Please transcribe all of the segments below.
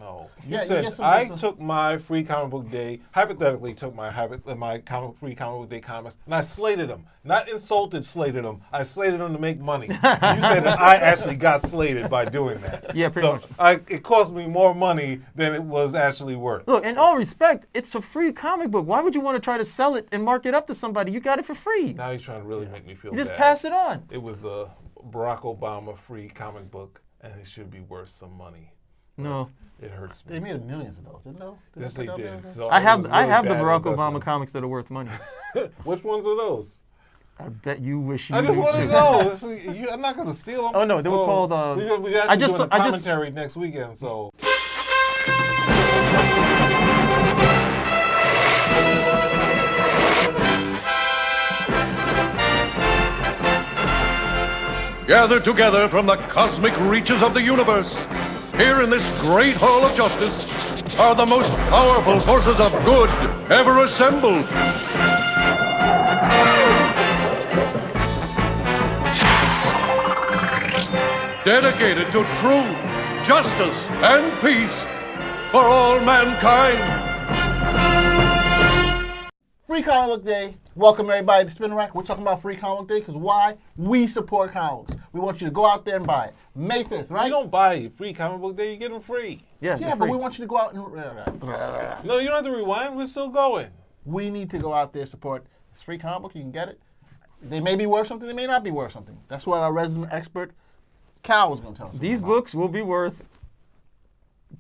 No. You Yeah, you said get some I business. took my free comic book day, hypothetically took my free comic book day comics, and I slated them. Not insulted, slated them. I slated them to make money. You said that I actually got slated by doing that. Yeah, pretty much. It cost me more money than it was actually worth. Look, in all respect, it's a free comic book. Why would you want to try to sell it and mark it up to somebody? You got it for free. Now he's trying to really make me feel You just bad. pass it on. It was a Barack Obama free comic book, and it should be worth some money. No. It hurts They me. made millions of those, didn't they? Yes, they put out did. there? So I it have was I really have the bad Barack investment. Obama comics that are worth money. Which ones are those? I bet you wish you I just knew want to too. know. I'm not going to steal them. Oh, no, they were called, we I actually just- doing a I just- commentary next weekend, so. Gathered together from the cosmic reaches of the universe, here in this great hall of justice, are the most powerful forces of good ever assembled. Dedicated to truth, justice, and peace for all mankind. Free Comic Book Day. Welcome everybody to Spin Rack. We're talking about Free Comic Book Day because why? We support comics. We want you to go out there and buy it. May 5th, right? You don't buy free comic book day, you get them free. Yeah, yeah, they're but free. we want you to go out and... No, you don't have to rewind. We're still going. We need to go out there, support. It's free comic book. You can get it. They may be worth something. They may not be worth something. That's what our resident expert, Cal, was going to tell us. These about. books will be worth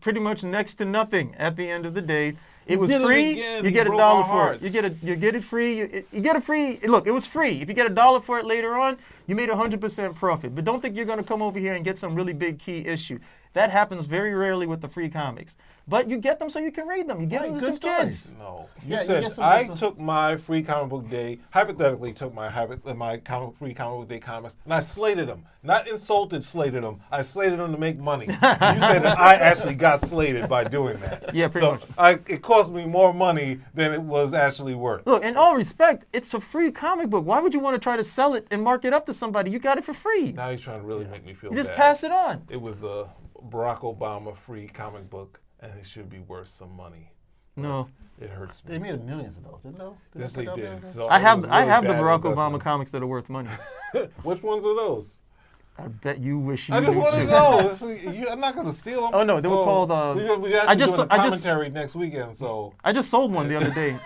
pretty much next to nothing at the end of the day. It was did it free. again. You You get broke $1 our for it. hearts. You get it free. You get a free. Look, it was free. If you get $1 for it later on, you made 100% profit. But don't think you're going to come over here and get some really big key issue. That happens very rarely with the free comics. But you get them so you can read them. You get Right, them to good some kids. stories. No. Yeah, you said get some I business. took my free comic book day, hypothetically took my free comic book day comics, and I slated them. Not insulted, slated them. I slated them to make money. You said that I actually got slated by doing that. Yeah, pretty so much. It cost me more money than it was actually worth. Look, in all respect, it's a free comic book. Why would you want to try to sell it and mark it up to somebody? You got it for free. Now he's trying to really make me feel You just bad. pass it on. It was a Barack Obama free comic book, and it should be worth some money. No. It hurts They me. made millions of those, didn't they? Yes, they put out did. there? So I it have was I really have the bad Barack investment. Obama comics that are worth money. Which ones are those? I bet you wish you I just knew want to too. know. I'm not going to steal them. Oh, no, they were called, we I actually just- doing a I just- commentary next weekend, so. I just sold one the other day.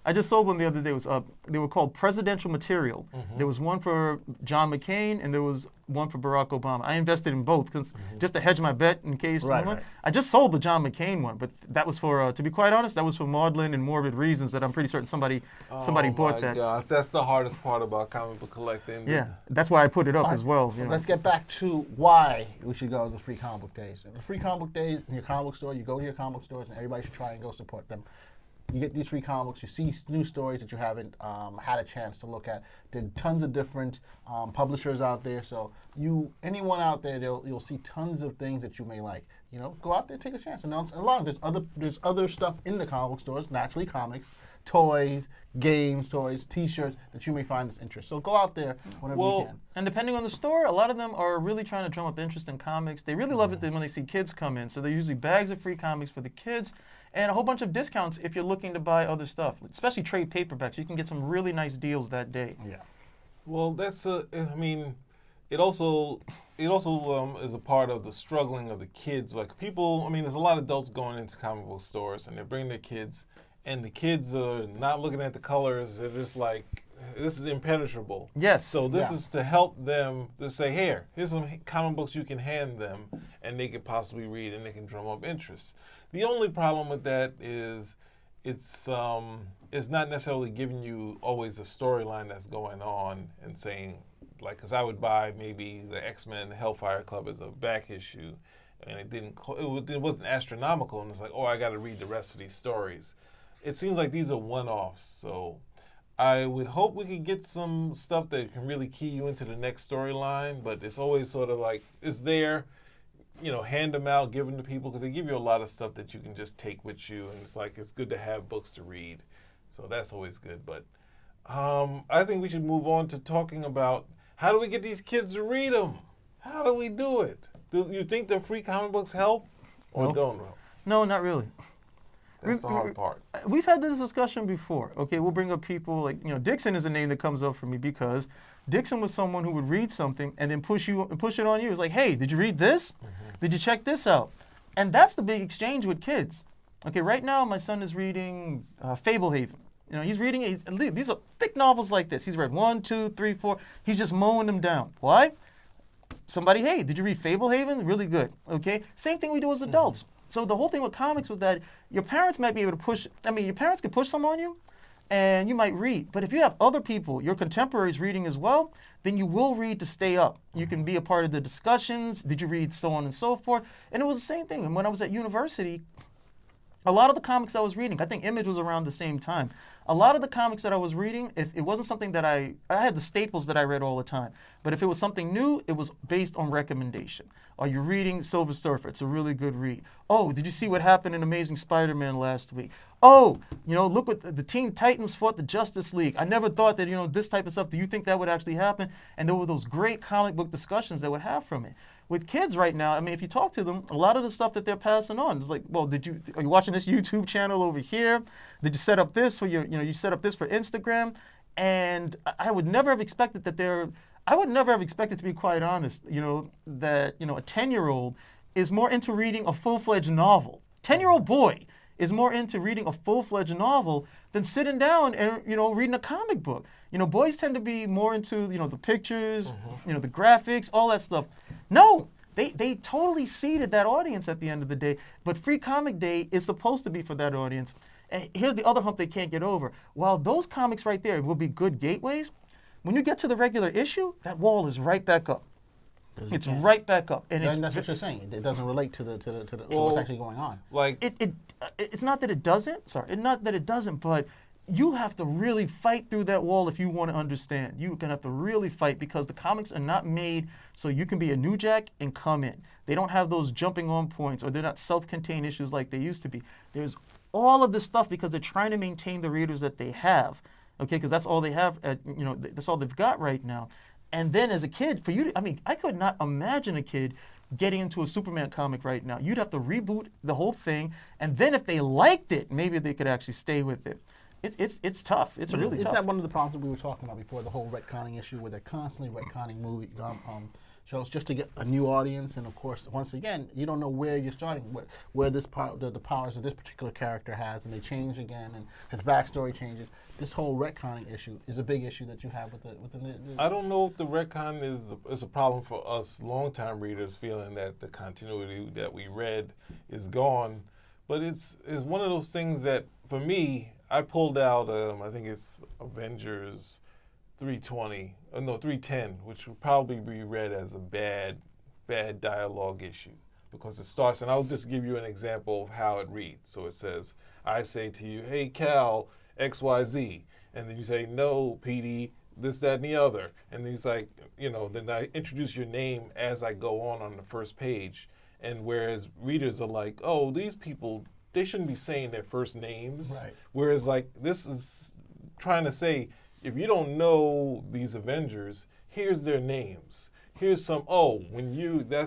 I just sold one the other day. It was they were called Presidential Material. Mm-hmm. There was one for John McCain and there was one for Barack Obama. I invested in both because Mm-hmm. just to hedge my bet in case. Right, one. right. I just sold the John McCain one, but that was for, to be quite honest, that was for maudlin and morbid reasons that I'm pretty certain somebody Oh bought my that. gosh, that's the hardest part about comic book collecting. Yeah, that's why I put it up as well. So You know. let's get back to why we should go to the free comic book days. The free comic book days in your comic book store, you go to your comic book stores, and everybody should try and go support them. You get these free comic books, you see new stories that you haven't had a chance to look at. There are tons of different publishers out there, so anyone out there, you'll see tons of things that you may like. You know, go out there, take a chance. And there's other stuff in the comic book stores, naturally comics, toys, games, toys, T-shirts that you may find of interest. So go out there whenever you can. And depending on the store, a lot of them are really trying to drum up interest in comics. They really love it Mm-hmm. when they see kids come in. So they're usually bags of free comics for the kids and a whole bunch of discounts if you're looking to buy other stuff, especially trade paperbacks. You can get some really nice deals that day. Yeah. Well, it also is a part of the struggling of the kids. Like people, there's a lot of adults going into comic book stores and they're bringing their kids, and the kids are not looking at the colors. They're just like, this is impenetrable. Yes. So this Yeah. is to help them to say, here's some comic books you can hand them, and they could possibly read, and they can drum up interest. The only problem with that is it's not necessarily giving you always a storyline that's going on and saying, like, because I would buy maybe the X-Men Hellfire Club as a back issue, and it wasn't astronomical, and it's like, I got to read the rest of these stories. It seems like these are one-offs, so I would hope we could get some stuff that can really key you into the next storyline, but it's always sort of like, it's there, hand them out, give them to people, because they give you a lot of stuff that you can just take with you, and it's like, it's good to have books to read. So that's always good, but I think we should move on to talking about how do we get these kids to read them? How do we do it? Do you think the free comic books help or No. don't help? No, not really. That's the hard part. We've had this discussion before. Okay, we'll bring up people like, Dixon is a name that comes up for me because Dixon was someone who would read something and then push it on you. It's like, hey, did you read this? Did you check this out? And that's the big exchange with kids. Okay, right now my son is reading Fablehaven. He's reading these are thick novels like this. He's read 1, 2, 3, 4. He's just mowing them down. Why? Somebody, hey, did you read Fablehaven? Really good. Okay, same thing we do as adults. So the whole thing with comics was that your parents might be able to push. Your parents could push some on you, and you might read. But if you have other people, your contemporaries reading as well, then you will read to stay up. You can be a part of the discussions. Did you read so on and so forth? And it was the same thing. And when I was at university, a lot of the comics I was reading, I think Image was around the same time. A lot of the comics that I was reading, if it wasn't something that I had the staples that I read all the time. But if it was something new, it was based on recommendation. Are you reading Silver Surfer? It's a really good read. Oh, did you see what happened in Amazing Spider-Man last week? Oh, look what the Teen Titans fought the Justice League. I never thought that, this type of stuff, do you think that would actually happen? And there were those great comic book discussions that would have from it. With kids right now, if you talk to them, a lot of the stuff that they're passing on is like, well, are you watching this YouTube channel over here? Did you set up this for you set up this for Instagram? And I would never have expected to be quite honest, that, a 10-year-old is more into reading a full-fledged novel. 10-year-old boy is more into reading a full-fledged novel than sitting down and, reading a comic book. Boys tend to be more into, the pictures, the graphics, all that stuff. No, they totally seeded that audience at the end of the day. But Free Comic Day is supposed to be for that audience. And here's the other hump they can't get over. While those comics right there will be good gateways, when you get to the regular issue, that wall is right back up. It's right back up, and that's what you're saying. It doesn't relate to what's actually going on. Like it's not that it doesn't. Sorry, not that it doesn't, but you have to really fight through that wall if you want to understand. You're gonna have to really fight because the comics are not made so you can be a new jack and come in. They don't have those jumping on points, or they're not self-contained issues like they used to be. There's all of this stuff because they're trying to maintain the readers that they have. Okay, because that's all they have. That's all they've got right now. And then as a kid, for you to, I could not imagine a kid getting into a Superman comic right now. You'd have to reboot the whole thing, and then if they liked it, maybe they could actually stay with it. It's tough. It's really tough. Is that one of the problems that we were talking about before, the whole retconning issue, where they're constantly retconning shows just to get a new audience? And of course, once again, you don't know where you're starting, where this the powers of this particular character has, and they change again, and his backstory changes. This whole retconning issue is a big issue that you have with the I don't know if the retcon is a problem for us longtime readers, feeling that the continuity that we read is gone, but it's one of those things that for me, I pulled out I think it's Avengers 310, which would probably be read as a bad dialogue issue because it starts, and I'll just give you an example of how it reads. So it says, I say to you, hey Cal, XYZ, and then you say, no, PD, this, that, and the other. And he's like, then I introduce your name as I go on the first page. And whereas readers are like, oh, these people, they shouldn't be saying their first names. Right. Whereas like this is trying to say, if you don't know these Avengers, here's their names. Here's that's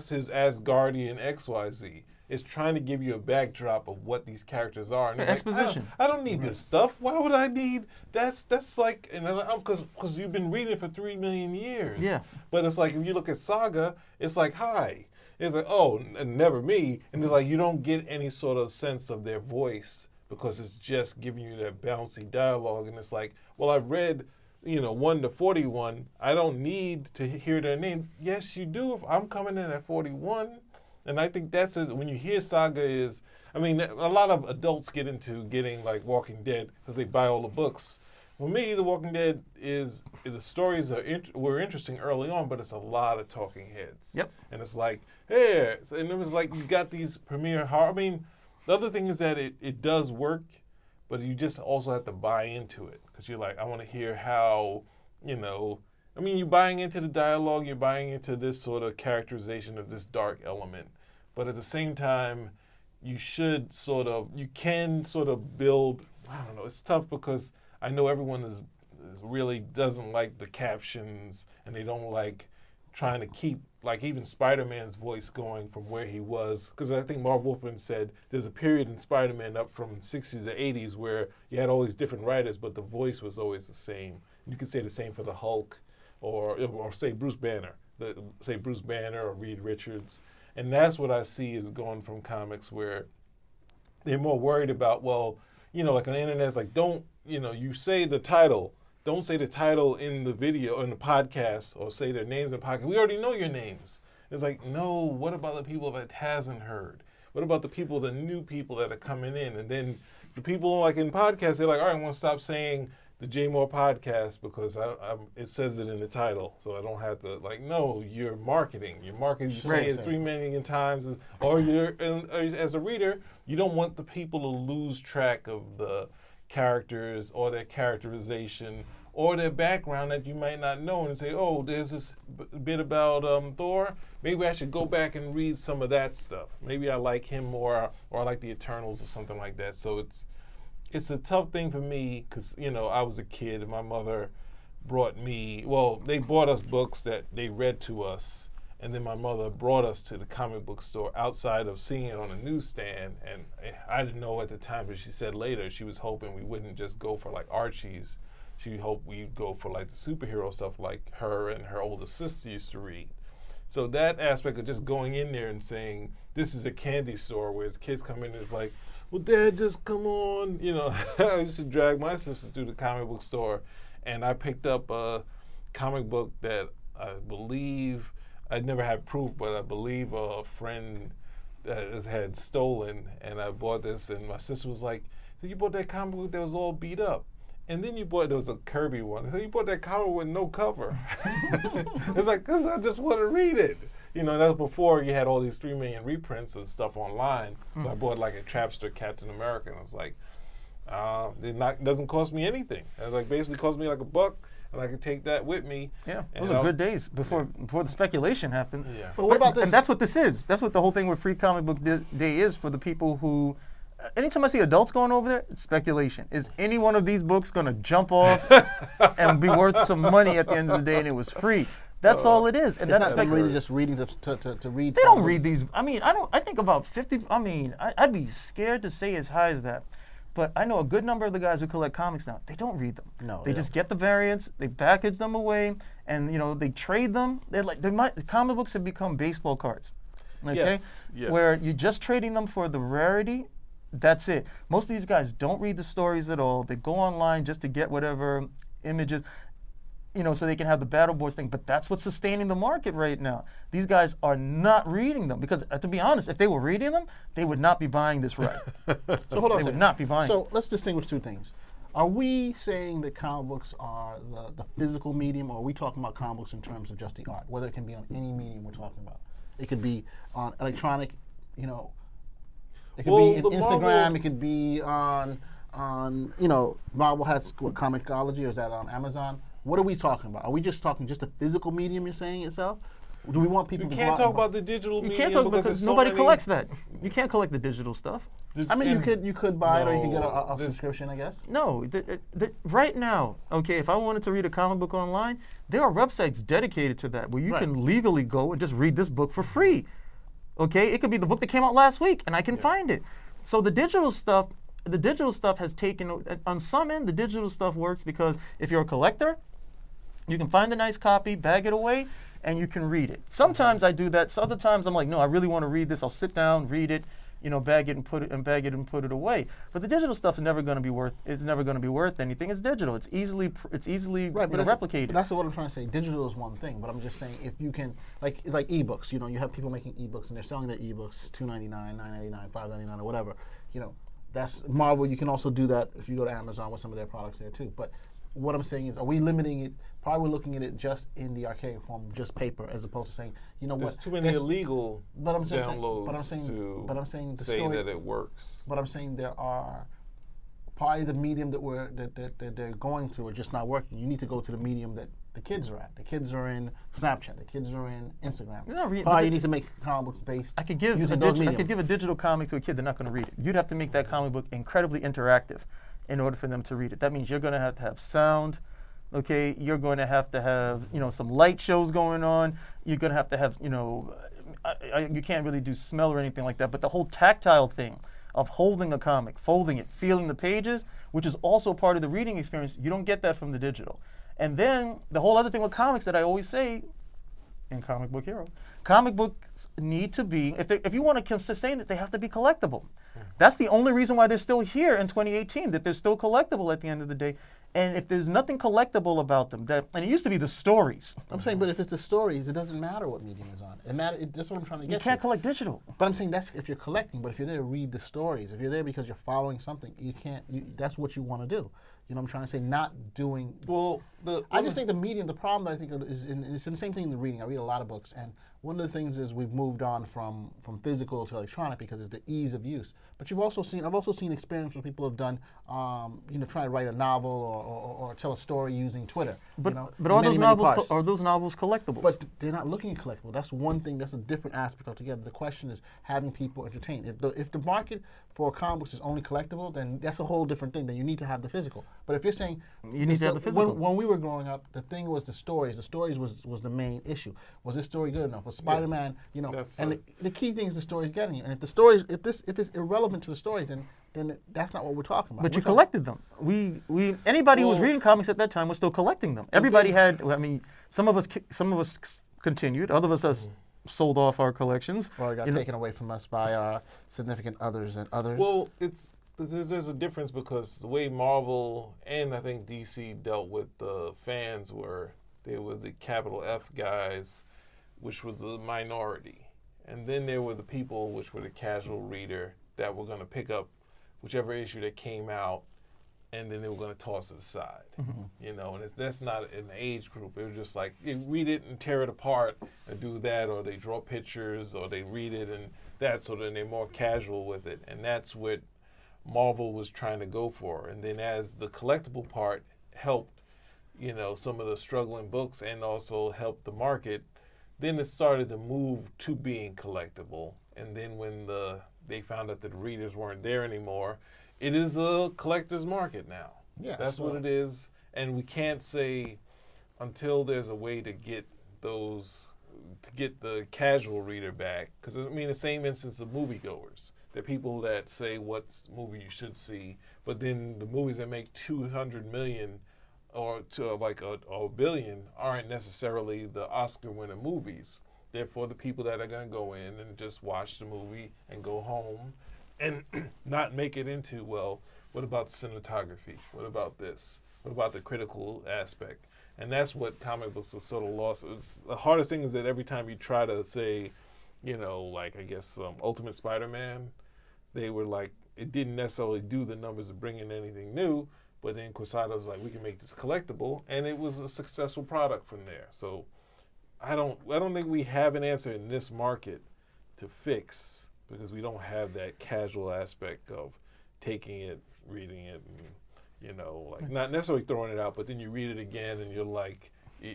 his Asgardian XYZ. It's trying to give you a backdrop of what these characters are. And exposition. I don't need this stuff. Why would I need that's like, and because you've been reading it for 3 million years. Yeah. But it's like if you look at Saga, it's like, hi. It's like, oh, never me. And it's like you don't get any sort of sense of their voice because it's just giving you that bouncy dialogue. And it's like, well, I've read 1 to 41. I don't need to hear their name. Yes, you do. If I'm coming in at 41. And I think when you hear Saga a lot of adults get into getting like Walking Dead because they buy all the books. For me, The Walking Dead the stories were interesting early on, but it's a lot of talking heads. Yep. And it's like, hey, and it was like you got these premiere horror. The other thing is that it does work, but you just also have to buy into it because you're like, I want to hear how, you're buying into the dialogue, you're buying into this sort of characterization of this dark element. But at the same time, you can sort of build, I don't know, it's tough because I know everyone really doesn't like the captions and they don't like trying to keep like even Spider-Man's voice going from where he was, because I think Marv Wolfman said there's a period in Spider-Man up from 60s to 80s where you had all these different writers, but the voice was always the same. You could say the same for the Hulk, or say Bruce Banner, say Bruce Banner or Reed Richards, and that's what I see is going from comics where they're more worried about, well, you know, like on the internet, it's like, don't, you know, you say the title. Don't say the title in the video, in the podcast, or say their names in the podcast. We already know your names. It's like, no, what about the people that hasn't heard? What about the people, the new people that are coming in? And then the people like in podcasts, they're like, all right, I'm going to stop saying the J Moore podcast because it says it in the title. So I don't have to, like, no, you're marketing. You're marketing, you say it 3 million times. Or as a reader, you don't want the people to lose track of the characters or their characterization or their background that you might not know and say, oh, there's this bit about Thor. Maybe I should go back and read some of that stuff. Maybe I like him more, or I like the Eternals or something like that. So it's a tough thing for me because, you know, I was a kid and my mother they bought us books that they read to us. And then my mother brought us to the comic book store outside of seeing it on a newsstand. And I didn't know at the time, but she said later she was hoping we wouldn't just go for like Archie's. She hoped we'd go for like the superhero stuff like her and her older sister used to read. So that aspect of just going in there and saying, this is a candy store, whereas kids come in and it's like, well, Dad, just come on. You know, I used to drag my sister through the comic book store, and I picked up a comic book that I believe, I never had proof, but I believe a friend had stolen, and I bought this, and my sister was like, so you bought that comic book that was all beat up? And then there was a Kirby one. So you bought that comic with no cover. It's like, because I just want to read it. You know, that was before you had all these 3 million reprints of stuff online. So I bought like a Trapster Captain America, and I was like, it doesn't cost me anything. It was like basically cost me like $1, and I could take that with me. Yeah, those are good days before the speculation happened. Yeah. But what about this? And that's what this is. That's what the whole thing with Free Comic Book Day is for the people who. Anytime I see adults going over there, it's speculation. Is any one of these books going to jump off and be worth some money at the end of the day, and it was free? That's all it is, and It's that's not them really speculation. just reading to read. They don't read these. I mean, I think about 50. I mean, I'd be scared to say as high as that. But I know a good number of the guys who collect comics now, they don't read them. No, they they just get the variants, they package them away, and you know the trade them. They're like the comic books have become baseball cards, okay? Yes. Where you're just trading them for the rarity. That's it. Most of these guys don't read the stories at all. They go online just to get whatever images, you know, so they can have the battle boards thing. But that's what's sustaining the market right now. These guys are not reading them because, to be honest, if they were reading them, they would not be buying this right. So hold on. They would not be buying. So let's distinguish two things. Are we saying that comic books are the physical medium, or are we talking about comic books in terms of just the art? Whether it can be on any medium we're talking about. It could be on electronic, you know. It could be in the Instagram. Marvel- It could be on you know, Marvel has what, Comixology, or is that on Amazon? What are we talking about? Are we just talking just a physical medium? You're saying itself? Do we want people You to can't go out talk and buy- about the digital you medium can't talk because because there's so nobody many- collects that. You can't collect the digital stuff. I mean, and- you could buy it, or you could get a this- subscription, I guess. No, right now, okay, if I wanted to read a comic book online, there are websites dedicated to that where you Right. can legally go and just read this book for free. Okay, it could be the book that came out last week and I can find it. So the digital stuff has taken, on some end, the digital stuff works because if you're a collector, you can find a nice copy, bag it away, and you can read it. Sometimes I do that. So other times I'm like, no, I really want to read this. I'll sit down, read it, you know, bag it and put it away. But the digital stuff is never going to be worth. It's never going to be worth anything. It's digital. It's easily Right, but replicated. But that's what I'm trying to say. Digital is one thing, but I'm just saying if you can, like ebooks. You know, you have people making ebooks and they're selling their ebooks $2.99, $9.99, $5.99, or whatever. You know, that's Marvel. You can also do that if you go to Amazon with some of their products there too. But what I'm saying is, are we limiting it? Probably we're looking at it just in the archaic form, just paper, as opposed to saying, you know There's what? too many there's- illegal But I'm just saying- downloads but I'm saying- to but I'm saying the say story- that it works. But I'm saying there are probably the medium that they're going through are just not working. You need to go to the medium that the kids are at. The kids are in Snapchat. The kids are in Instagram. No, but probably you need to make comic books based. I could give using those I mediums. could give a digital comic to a kid. They're not going to read it. You'd have to make that comic book incredibly interactive in order for them to read it. That means you're going to have sound. Okay, you're going to have some light shows going on. You're going to have you can't really do smell or anything like that, but the whole tactile thing of holding a comic, folding it, feeling the pages, which is also part of the reading experience, you don't get that from the digital. And then the whole other thing with comics that I always say in Comic Book Hero, comic books need to be, if you want to sustain it, they have to be collectible. That's the only reason why they're still here in 2018, that they're still collectible at the end of the day. And if there's nothing collectible about them, and it used to be the stories. I'm saying, but if it's the stories, it doesn't matter what medium is on. That's what I'm trying to get You can't to. collect digital. But I'm saying that's if you're collecting. But if you're there to read the stories, if you're there because you're following something, that's what you want to do. You know what I'm trying to say? Not doing. Well, I just think the medium, the problem that I think is, it's the same thing in the reading. I read a lot of books, and one of the things is we've moved on from physical to electronic because it's the ease of use. But I've also seen experiments where people have done, trying to write a novel or tell a story using Twitter. But in are many, those many novels parts. are those novels collectibles? But they're not looking at collectible. That's one thing. That's a different aspect altogether. The question is having people entertained. If the market for comic books is only collectible, then that's a whole different thing. Then you need to have the physical. But if you're saying You need to have the physical. when we were growing up, the thing was the stories. The stories was the main issue. Was this story good enough? Was Spider-Man, the key thing is the story's getting you. And if the stories, if it's irrelevant to the stories, then that's not what we're talking about. But We're you collected them. Anybody who was reading comics at that time was still collecting them. Everybody had. I mean, some of us continued. Other of us sold off our collections. Or it got taken away from us by our significant others and others. Well, there's a difference because the way Marvel and I think DC dealt with the fans they were the capital F guys, which was the minority. And then there were the people, which were the casual reader, that were going to pick up whichever issue that came out, and then they were going to toss it aside. And that's not an age group. It was just like, you read it and tear it apart and do that, or they draw pictures, or they read it and that, so then they're more casual with it. And that's what Marvel was trying to go for. And then as the collectible part helped, some of the struggling books and also helped the market, then it started to move to being collectible. And then when they found out that the readers weren't there anymore, it is a collector's market now. Yes, That's what it is. And we can't say until there's a way to get the casual reader back. Because the same instance of moviegoers. There are people that say what's movie you should see, but then the movies that make 200 million or to like a billion aren't necessarily the Oscar-winning movies. Therefore, the people that are going to go in and just watch the movie and go home and not make it into, well, what about cinematography? What about this? What about the critical aspect? And that's what comic books are sort of lost. The hardest thing is that every time you try to say, Ultimate Spider-Man, they were like, it didn't necessarily do the numbers of bringing anything new, but then Quesada's like, we can make this collectible, and it was a successful product from there. So I don't think we have an answer in this market to fix, because we don't have that casual aspect of taking it, reading it, and not necessarily throwing it out, but then you read it again and you're like,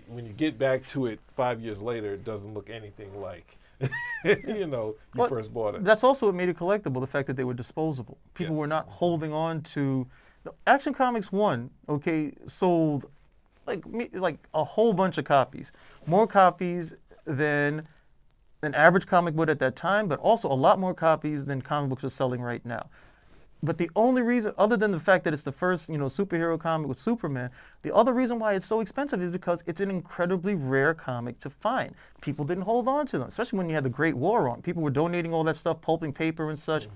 when you get back to it 5 years later, it doesn't look anything like you first bought it. That's also what made it collectible, the fact that they were disposable. People were not holding on to. Action Comics 1, sold like a whole bunch of copies. More copies than an average comic would at that time, but also a lot more copies than comic books are selling right now. But the only reason, other than the fact that it's the first, superhero comic with Superman, the other reason why it's so expensive is because it's an incredibly rare comic to find. People didn't hold on to them, especially when you had the Great War on. People were donating all that stuff, pulping paper and such.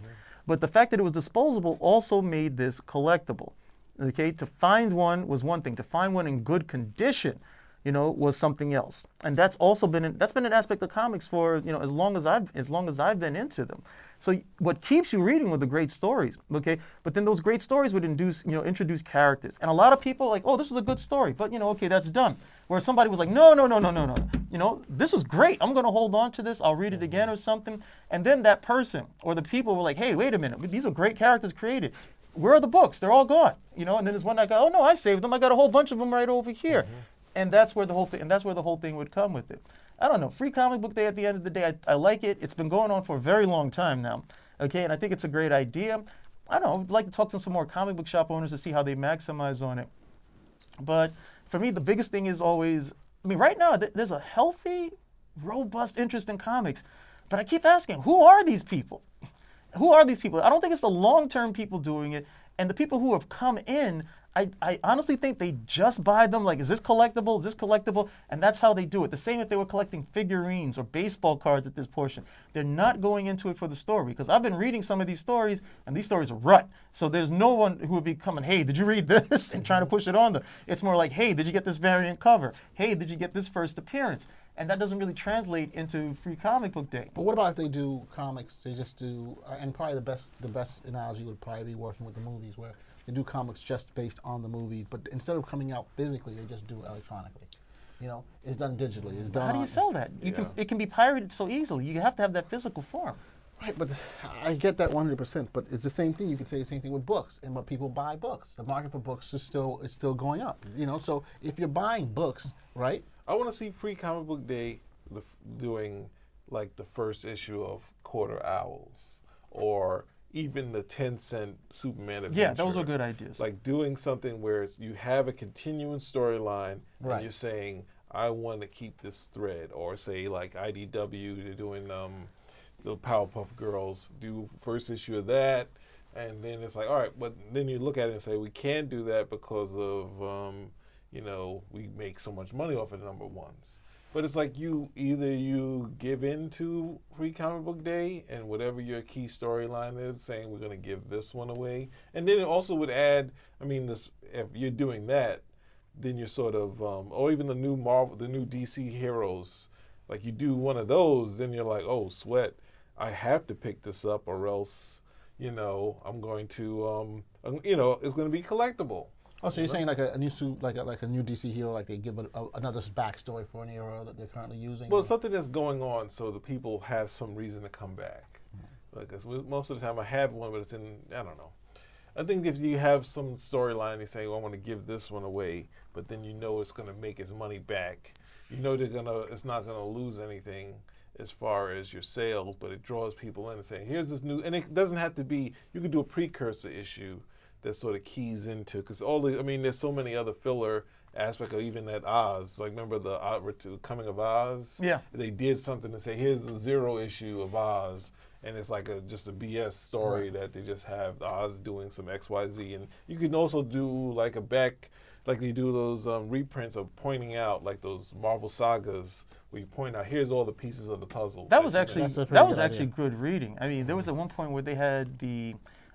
But the fact that it was disposable also made this collectible. To find one was one thing. To find one in good condition, was something else. And that's also been an aspect of comics for as long as I've been into them. So what keeps you reading were the great stories, But then those great stories would introduce characters. And a lot of people like, oh, this is a good story, but that's done. Where somebody was like, no, this is great. I'm going to hold on to this. I'll read it again or something. And then that person or the people were like, hey, wait a minute. These are great characters created. Where are the books? They're all gone. And then there's one guy, oh no, I saved them. I got a whole bunch of them right over here. And that's where the whole thing would come with it. I don't know. Free Comic Book Day, at the end of the day, I like it. It's been going on for a very long time now. And I think it's a great idea. I don't know. I'd like to talk to some more comic book shop owners to see how they maximize on it. But for me, the biggest thing is always, I mean, right now, there's a healthy, robust interest in comics. But I keep asking, who are these people? Who are these people? I don't think it's the long-term people doing it. And the people who have come in, I honestly think they just buy them like, is this collectible? Is this collectible? And that's how they do it. The same if they were collecting figurines or baseball cards at this portion. They're not going into it for the story, because I've been reading some of these stories, and these stories are rut. So there's no one who would be coming, hey, did you read this? And trying to push it on them. It's more like, hey, did you get this variant cover? Hey, did you get this first appearance? And that doesn't really translate into Free Comic Book Day. But what about if they do comics? They just do, and probably the best analogy would probably be working with the movies, where they do comics just based on the movie, but instead of coming out physically, they just do electronically. You know, it's done digitally. It's done. How do you sell that? It can be pirated so easily. You have to have that physical form. Right, but I get that 100%. But it's the same thing. You can say the same thing with books, and but people buy books. The market for books is still going up. You know, so if you're buying books, right? I want to see Free Comic Book Day doing like the first issue of Quarter Owls, or even the 10-cent Superman adventure. Yeah, those are good ideas. Like doing something where you have a continuing storyline, Right. and you're saying, I want to keep this thread. Or say like IDW, they're doing the Powerpuff Girls, do first issue of that, and then it's like, all right, but then you look at it and say, we can't do that because of, you know, we make so much money off of the number ones. But it's like either you give in to Free Comic Book Day and whatever your key storyline is, saying we're going to give this one away. And then it also would add, I mean, this, if you're doing that, then you're sort of, or even the new DC heroes, like you do one of those, then you're like, oh, sweat, I have to pick this up or else, you know, I'm going to, you know, it's going to be collectible. Oh, so you're saying like a new suit, like a new DC hero, like they give another backstory for an hero that they're currently using? Well, something that's going on, so the people have some reason to come back. Because most of the time I have one, but it's in, I don't know. I think if you have some storyline, you say, well, I want to give this one away, but then you know it's going to make its money back. You know it's not going to lose anything as far as your sales, but it draws people in and saying, here's this new, and it doesn't have to be, you could do a precursor issue that sort of keys into, because there's so many other filler aspects of even that Oz. Like, remember the Coming of Oz? Yeah. They did something to say, here's the 0 issue of Oz, and it's like just a BS story that they just have Oz doing some XYZ. And you can also do like like they do those reprints of pointing out, like those Marvel sagas, where you point out, here's all the pieces of the puzzle. That was actually That's a pretty good idea. good reading. I mean, there was at one point where they had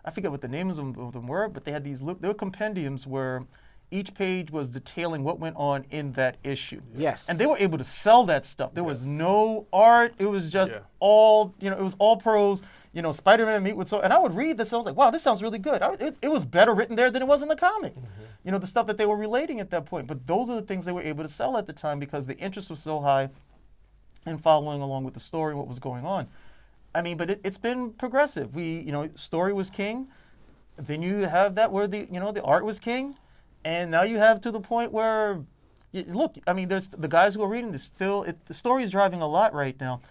I forget what the names of them were, but they had there were compendiums where each page was detailing what went on in that issue. Yes. And they were able to sell that stuff. There was no art. It was just Yeah. all, it was all prose. Spider-Man meet with and I would read this and I was like, wow, this sounds really good. It was better written there than it was in the comic. Mm-hmm. The stuff that they were relating at that point. But those are the things they were able to sell at the time because the interest was so high in following along with the story and what was going on. I mean, but it's been progressive. Story was king. Then you have that where the art was king. And now you have to the point where, look, I mean, there's the guys who are reading this still, the story is driving a lot right now.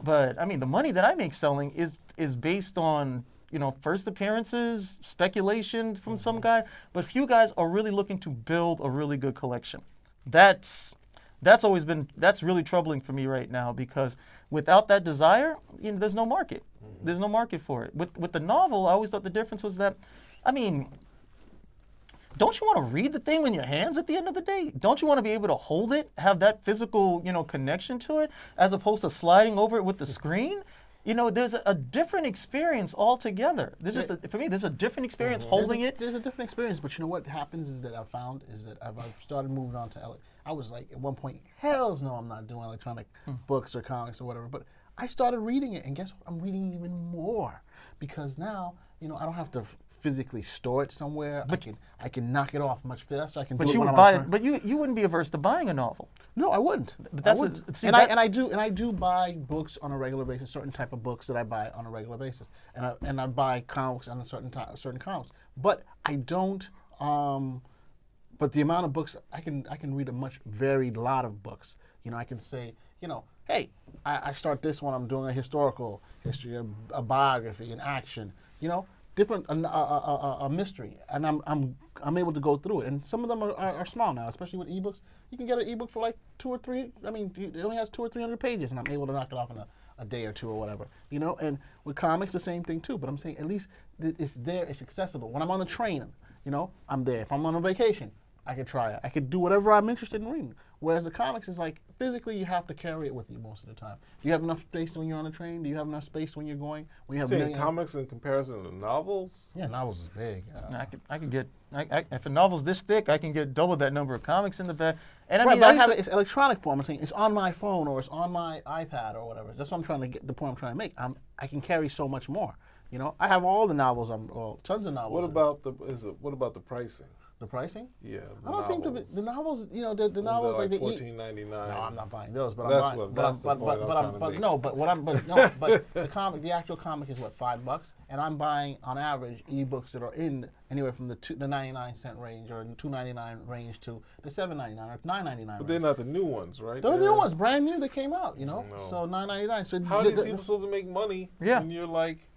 But I mean, the money that I make selling is based on, first appearances, speculation from some guy. But few guys are really looking to build a really good collection. That's really troubling for me right now because without that desire, there's no market. There's no market for it. With the novel, I always thought the difference was that, I mean, don't you want to read the thing in your hands at the end of the day? Don't you want to be able to hold it, have that physical, connection to it, as opposed to sliding over it with the screen? There's a different experience altogether. For me, there's a different experience holding it. There's a different experience, but what happens is that I've found is that I've started moving on to I was like, at one point, hells no, I'm not doing electronic books or comics or whatever. But I started reading it, and guess what? I'm reading even more because now, I don't have to physically store it somewhere. But I can knock it off much faster. I can. But do it you when would I'm buy on it. But you wouldn't be averse to buying a novel. No, I wouldn't. But that's I wouldn't. and I do buy books on a regular basis. Certain type of books that I buy on a regular basis, and I buy comics on a certain comics. But I don't. But the amount of books I can read a much varied lot of books. I can say, hey, I start this one. I'm doing a historical history, a biography, an action. different a mystery, and I'm able to go through it. And some of them are small now, especially with ebooks. You can get an ebook for like 2 or 3. I mean, it only has 200 or 300 pages, and I'm able to knock it off in a day or two or whatever. You know, and with comics, the same thing too. But I'm saying at least it's there, it's accessible. When I'm on the train, you know, I'm there. If I'm on a vacation, I could try it. I could do whatever I'm interested in reading. Whereas the comics is like, physically you have to carry it with you most of the time. Do you have enough space when you're on the train? Do you have enough space when you're going? When you have Saying comics in comparison to novels? Yeah, novels is big. I could get, if a novel's this thick, I can get double that number of comics in the back. And I Right, mean, but I I used have to- it, it's electronic form. I'm saying it's on my phone or it's on my iPad or whatever. That's what I'm trying to get. The point I'm trying to make. I can carry so much more. You know, I have all the novels. Tons of novels. What about the pricing? the pricing? Yeah, I don't seem to be the novels. You know, the novels like like they eat. $14.99. No, I'm not buying those, but That's I'm buying. what- But that's I'm, the but, point but, I'm but trying I'm, to but make. no, but what I'm, but no, but the comic, the actual comic is what, $5, and I'm buying on average ebooks that are in anywhere from the 99-cent range or $2.99 range to the $7.99 or $9.99. But they're not the new ones, right? They're new ones, brand new. They came out, you know. No. So $9.99. So How are these people supposed to make money? Yeah. When you're like,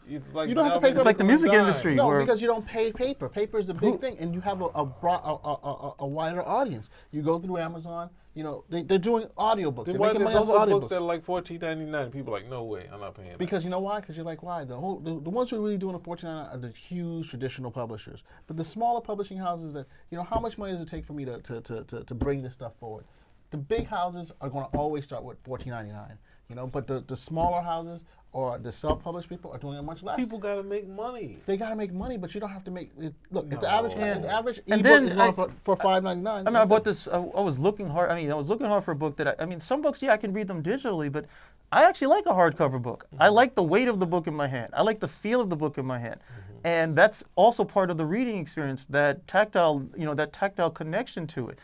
it's like You don't have to now pay we for- It's like the nickel and music dime. industry. No, where- because you don't pay paper. Paper is a big thing, and you have a wider audience. You go through Amazon. You know, they're doing audiobooks. Then They're why making there's money off also of books audiobooks. that are like $14.99? People are like, no way, I'm not paying that. Because you know why? Because you're like, why? The ones who are really doing the $14.99 are the huge traditional publishers. But the smaller publishing houses that, you know, how much money does it take for me to bring this stuff forward? The big houses are going to always start with $14.99, you know, but the smaller houses or the self-published people are doing it much less. People got to make money. They got to make money, but you don't have to make it. Look, if the No. average, Yeah. if the average And ebook then is going I- for $5.99. I mean, I bought this. I was looking hard. I mean, I was looking hard for a book that I mean, some books, yeah, I can read them digitally, but I actually like a hardcover book. I like the weight of the book in my hand. I like the feel of the book in my hand, and that's also part of the reading experience. That tactile, you know, that tactile connection to it.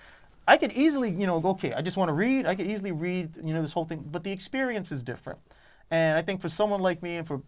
I could easily, you know, go, okay, I just want to read. I could easily read, you know, this whole thing, but the experience is different. And I think for someone like me, and for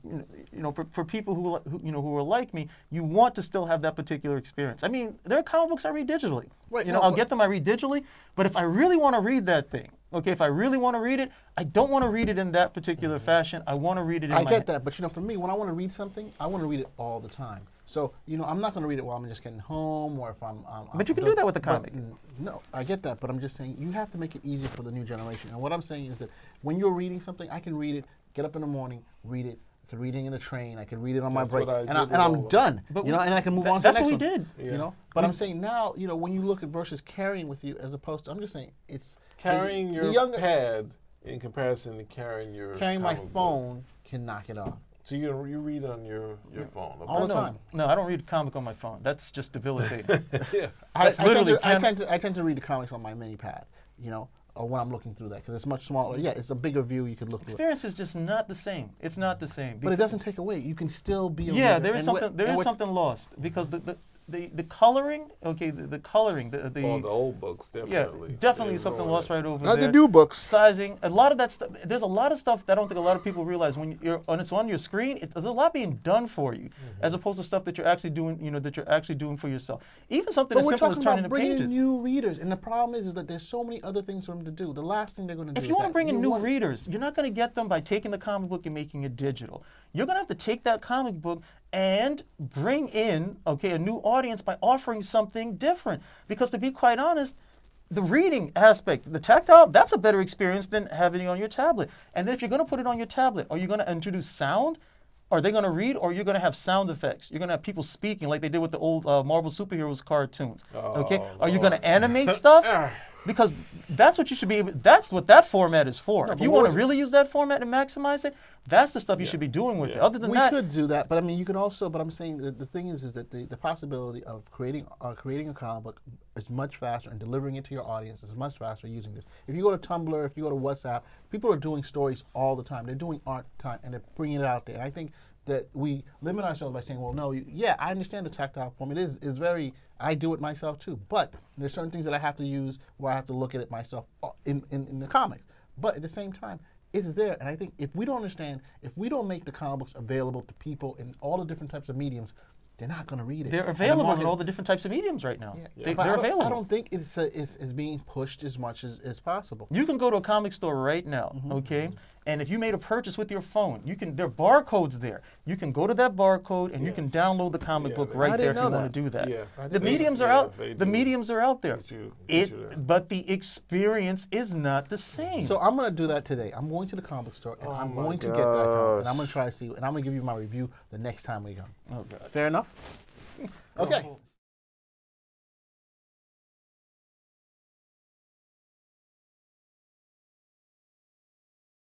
for people who you know who are like me, you want to still have that particular experience. I mean, there are comic books I read digitally. Right, You know, no, I'll but- get them. I read digitally. But if I really want to read that thing, okay, if I really want to read it, I don't want to read it in that particular fashion. I want to read it in I my get that, but you know, for me, when I want to read something, I want to read it all the time. So, you know, I'm not going to read it while I'm just getting home or if I'm. But you can do that with the but, comic. no, I get that, but I'm just saying you have to make it easy for the new generation. And what I'm saying is that when you're reading something, I can read it, get up in the morning, read it. I can read it in the train. I can read it on my That's break, what I and, did and with I'm all of done. But you know, we- and I can move that- on to that's the what next we one. did. You Yeah. know, but I'm saying now, you know, when you look at versus carrying with you as opposed to, I'm just saying it's Carrying the your younger, pad in comparison to carrying your carrying my comic book. phone can knock it off. So you read on your phone. Okay. All the No, time. No, I don't read a comic on my phone. That's just debilitating. Yeah. That's literally I tend to read the comics on my mini pad, you know, or when I'm looking through that because it's much smaller. Yeah, it's a bigger view. You could look through it, Experience is just not the same. It's not the same. but it doesn't take away. You can still be a Yeah, reader. there is And something. with- There and is with- something lost because the coloring. Okay, the coloring. The Oh, the old books, yeah, definitely. definitely There's something no- lost right over Not there. the new books. Sizing, a lot of that stuff. There's a lot of stuff that I don't think a lot of people realize when you're on. It's on your screen. There's a lot being done for you, as opposed to stuff that you're actually doing. You know, that you're actually doing for yourself. Even something But as we're simple as talking turning about the bringing pages. new readers, and the problem is that there's so many other things for them to do. The last thing they're going to do. If you want to bring in You new want- readers, you're not going to get them by taking the comic book and making it digital. You're going to have to take that comic book and bring in, okay, a new audience by offering something different. Because to be quite honest, the reading aspect, the tactile, that's a better experience than having it on your tablet. And then if you're going to put it on your tablet, are you going to introduce sound? Are they going to read, or you're going to have sound effects? You're going to have people speaking like they did with the old Marvel superheroes cartoons. Okay, Oh, are you going Lord. to animate stuff? Because that's what you should be able. That's what that format is for. if but you what want to is- really use that format and maximize it, that's the stuff you should be doing with it. Yeah. Other than We that, could do that, but I mean, you could also. But I'm saying that the thing is that the possibility of creating a comic book is much faster, and delivering it to your audience is much faster using this. If you go to Tumblr, if you go to WhatsApp, people are doing stories all the time. They're doing art time, and they're bringing it out there. And I think that we limit ourselves by saying, well, no, yeah, I understand the tactile form. It is very. I do it myself too, but there's certain things that I have to use where I have to look at it myself in the comics. But at the same time, it's there, and I think if we don't understand, if we don't make the comic books available to people in all the different types of mediums, they're not going to read it. they're And the available in market- all the different types of mediums right now. But They're I available. don't think it's being pushed as much as possible. You can go to a comic store right now, Mm-hmm. okay, And if you made a purchase with your phone, there are barcodes there. You can go to that barcode and you can Yes. download the comic Yeah, book they- right I there didn't if you know want to do that. Yeah. The mediums are Yeah, out. they The do. mediums are out there. Get you there. But the experience is not the same. So I'm gonna do that today. I'm going to the comic book store and I'm my going to get that comic, and I'm gonna gosh. try to see, and I'm gonna give you my review the next time we go. oh God. Fair enough? Okay.